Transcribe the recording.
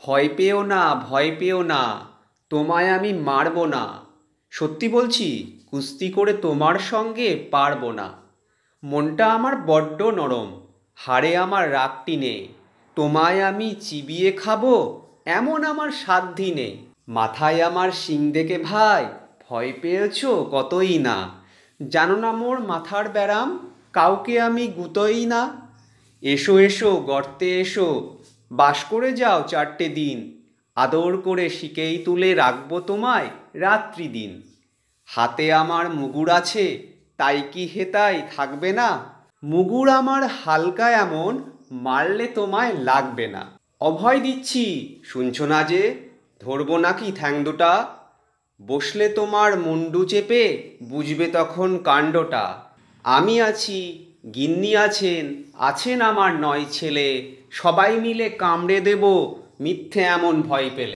ভয় পেও না, ভয় পেও না, তোমায় আমি মারব না। সত্যি বলছি, কুস্তি করে তোমার সঙ্গে পারবো না। মনটা আমার বড্ড নরম, হাড়ে আমার রাগটি নেই। তোমায় আমি চিবিয়ে খাবো এমন আমার সাধ্যি নেই। মাথায় আমার শিং দেখে ভাই ভয় পেয়েছো কতই না। জানো না মোর মাথার ব্যারাম, কাউকে আমি গুতোই না। এসো এসো গর্তে এসো, বাস করে যাও 4টে দিন। আদর করে শিকেই তুলে রাখবো তোমায় রাত্রি দিন। হাতে আমার মুগুর আছে, তাই কি হেতাই থাকবে না? মুগুর আমার হালকা এমন, মারলে তোমায় লাগবে না। অভয় দিচ্ছি, শুনছো না যে? ধরবো নাকি ঠ্যাং দুটা? বসলে তোমার মুন্ডু চেপে বুঝবে তখন কাণ্ডটা। আমি আছি, গিন্নি আছেন, আছেন আমার 9 ছেলে, সবাই মিলে কামড়ে দেব মিথ্যে এমন ভয় পেলে।